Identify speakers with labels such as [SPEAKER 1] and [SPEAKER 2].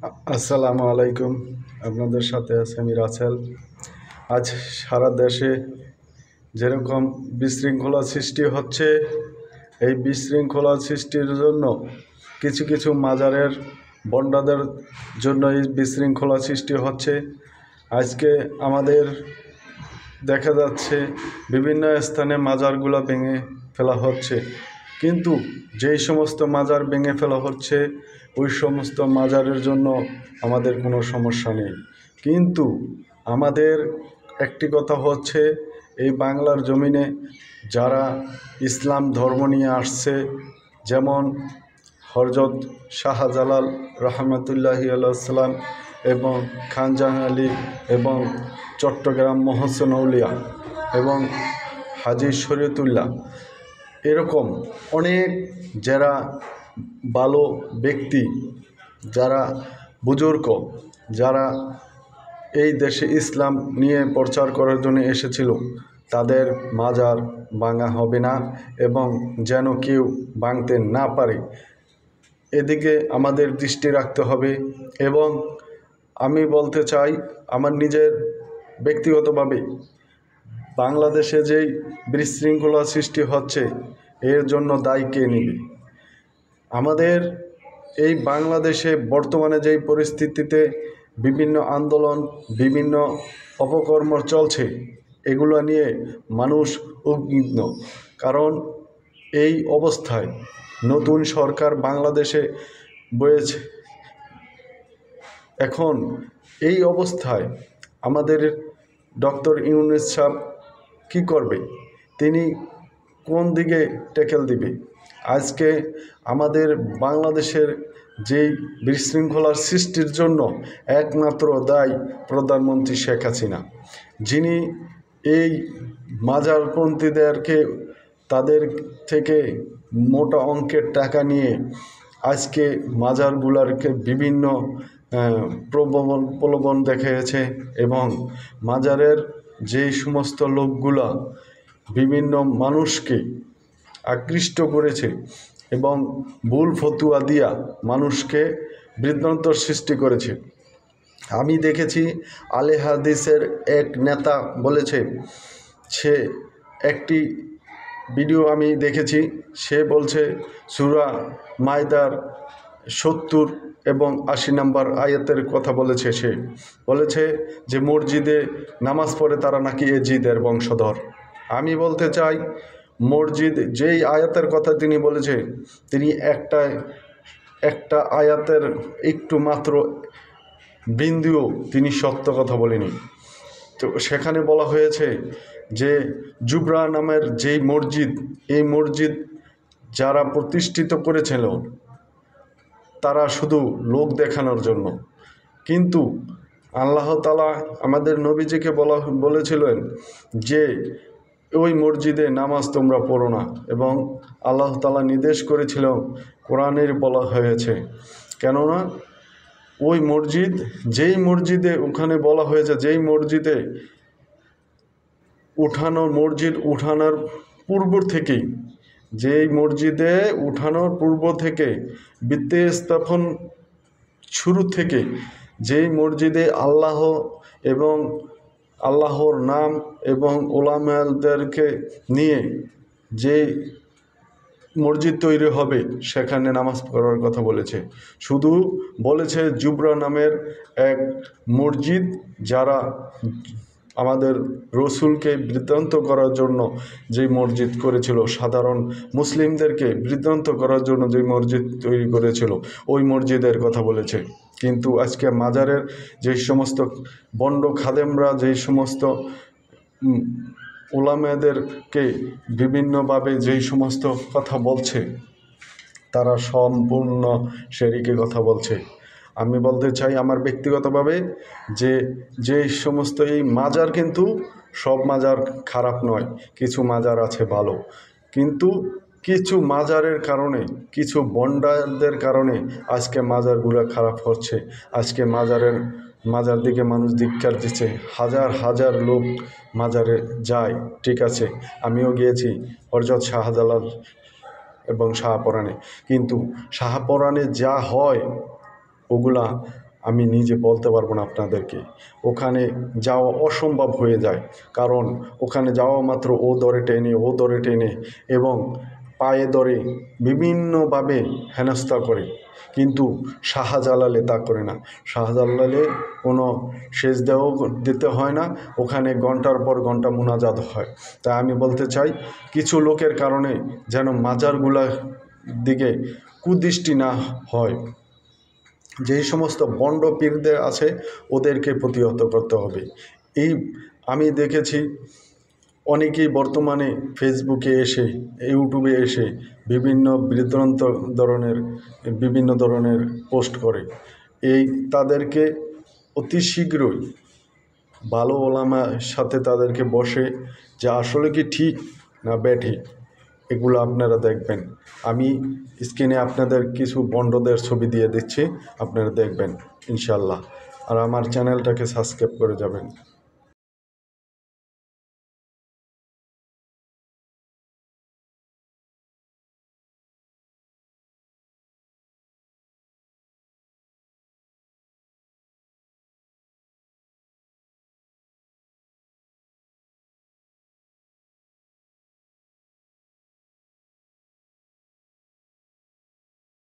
[SPEAKER 1] আসসালামু আলাইকুম। আপনাদের সাথে আছে আমি রাসেল। আজ সারা দেশে যেরকম বিশৃঙ্খলা সৃষ্টি হচ্ছে, এই বিশৃঙ্খলা সৃষ্টির জন্য কিছু কিছু মাজারের বন্ডাদের জন্য এই বিশৃঙ্খলা সৃষ্টি হচ্ছে। আজকে আমাদের দেখা যাচ্ছে বিভিন্ন স্থানে মাজারগুলো ভেঙে ফেলা হচ্ছে, কিন্তু যেই সমস্ত মাজার ভেঙে ফেলা হচ্ছে ওই সমস্ত মাজারের জন্য আমাদের কোনো সমস্যা নেই। কিন্তু আমাদের একটি কথা হচ্ছে, এই বাংলার জমিনে যারা ইসলাম ধর্ম নিয়ে আসছে, যেমন হযরত শাহজালাল রহমতুল্লাহি আলাইহিস এবং খান জাহান আলী এবং চট্টগ্রাম মহসিন আউলিয়া এবং হাজী শরীয়তুল্লাহ, এরকম অনেক যারা ভালো ব্যক্তি, যারা বুজুর্গ, যারা এই দেশে ইসলাম নিয়ে প্রচার করার জন্য এসেছিল, তাদের মাজার ভাঙা হবে না এবং যেন কেউ ভাঙতে না পারে এদিকে আমাদের দৃষ্টি রাখতে হবে। এবং আমি বলতে চাই, আমার নিজের ব্যক্তিগতভাবে বাংলাদেশে যেই বিশৃঙ্খলা সৃষ্টি হচ্ছে এর জন্য দায়ী কে নেবে? আমাদের এই বাংলাদেশে বর্তমানে যেই পরিস্থিতিতে বিভিন্ন আন্দোলন, বিভিন্ন অপকর্ম চলছে, এগুলো নিয়ে মানুষ উদ্বিগ্ন। কারণ এই অবস্থায় নতুন সরকার বাংলাদেশে বয়েছে। এখন এই অবস্থায় আমাদের ডক্টর ইউনূস সাহেব কী করবে? তিনি কোন দিকে ট্যাকেল দিবে? আজকে আমাদের বাংলাদেশের যেই বিশৃঙ্খলার সৃষ্টির জন্য একমাত্র দায়ী প্রধানমন্ত্রী শেখ হাসিনা, যিনি এই মাজারপন্থীদেরকে তাদের থেকে মোটা অঙ্কের টাকা নিয়ে আজকে মাজারগুলোকে বিভিন্ন প্রলোভন দেখিয়েছে এবং মাজারের যেই সমস্ত লোকগুলা বিভিন্ন মানুষকে আকৃষ্ট করেছে এবং ভুল ফতুয়া দিয়া মানুষকে বিভ্রান্তর সৃষ্টি করেছে। আমি দেখেছি আলে হাদিসের এক নেতা বলেছে, সে একটি ভিডিও আমি দেখেছি, সে বলছে সূরা মায়দার ৭০ এবং ৮০ নম্বর আয়াতের কথা বলেছে। সে বলেছে যে মসজিদে নামাজ পড়ে তারা নাকি এজিদের বংশধর। আমি বলতে চাই, মসজিদ যেই আয়াতের কথা তিনি বলেছে, তিনি একটা আয়াতের একটু মাত্র বিন্দুও তিনি সত্য কথা বলেনি। তো সেখানে বলা হয়েছে যে জুবরা নামের যেই মসজিদ, এই মসজিদ যারা প্রতিষ্ঠিত করেছিল তারা শুধু লোক দেখানোর জন্য, কিন্তু আল্লাহ তাআলা আমাদের নবীজিকে বলেছিলেন যে ওই মসজিদে নামাজ তোমরা পড়ো না, এবং আল্লাহ তাআলা নির্দেশ করেছিল, কোরআনের বলা হয়েছে। কেননা ওই মসজিদ, যেই মসজিদে ওখানে বলা হয়েছে, যেই মসজিদে উঠানোর পূর্ব থেকেই, যেই মসজিদে উঠানোর পূর্ব থেকে ভিত্তি স্থাপন শুরু থেকে, যেই মসজিদে আল্লাহ এবং আল্লাহর নাম এবং উলামাদেরকে নিয়ে যে মসজিদ তৈরি হবে, সেখানে নামাজ পড়ার কথা বলেছে। শুধু বলেছে জুবরা নামের এক মসজিদ, যারা আমাদের রসুলকে বিভ্রান্ত করার জন্য যে মসজিদ করেছিল, সাধারণ মুসলিমদেরকে বিভ্রান্ত করার জন্য যে মসজিদ তৈরি করেছিল, ওই মসজিদের কথা বলেছে। কিন্তু আজকে মাজারের যে সমস্ত বন্ড খাদেমরা, যেই সমস্ত উলামাদেরকে বিভিন্নভাবে যেই সমস্ত কথা বলছে, তারা সম্পূর্ণ শিরকি কথা বলছে। আমি বলতে চাই আমার ব্যক্তিগতভাবে যে যেই সমস্ত এই মাজার, কিন্তু সব মাজার খারাপ নয়, কিছু মাজার আছে ভালো, কিন্তু কিছু মাজারের কারণে, কিছু বন্ডারদের কারণে আজকে মাজারগুলো খারাপ হচ্ছে। আজকে মাজার দিকে মানুষ ধিক্কার দিচ্ছে, হাজার হাজার লোক মাজারে যায়। ঠিক আছে, আমিও গিয়েছি হযরত শাহজালাল এবং শাহপরাণে, কিন্তু শাহপরাণে যা হয় ওগুলা আমি নিজে বলতে পারবো না আপনাদেরকে। ওখানে যাওয়া অসম্ভব হয়ে যায়, কারণ ওখানে যাওয়া মাত্র ও ধরে টেনে এবং পায়ে ধরে বিভিন্নভাবে হেনস্থা করে। কিন্তু শাহজালালে তা করে না। শাহজালালে কোনো সেজদাও দিতে হয় না, ওখানে ঘন্টার পর ঘন্টা মুনাজাত হয়। তাই আমি বলতে চাই, কিছু লোকের কারণে যেন মাজারগুলার দিকে কুদৃষ্টি না হয়। যেই সমস্ত বন্ড পীরদের আছে ওদেরকে প্রতিহত করতে হবে। এই আমি দেখেছি অনেকেই বর্তমানে ফেসবুকে এসে, ইউটিউবে এসে বিভিন্ন ধরনের পোস্ট করে। তাদেরকে অতি শীঘ্রই ভালো ওলামার সাথে তাদেরকে বসে যে আসলে কি ঠিক না বেঠিক এগুলো আপনারা দেখবেন। আমি স্ক্রিনে আপনাদের কিছু বন্ডদের ছবি দিয়ে দিচ্ছি, আপনারা দেখবেন ইনশাল্লাহ। আর আমার চ্যানেলটাকে সাবস্ক্রাইব করে যাবেন।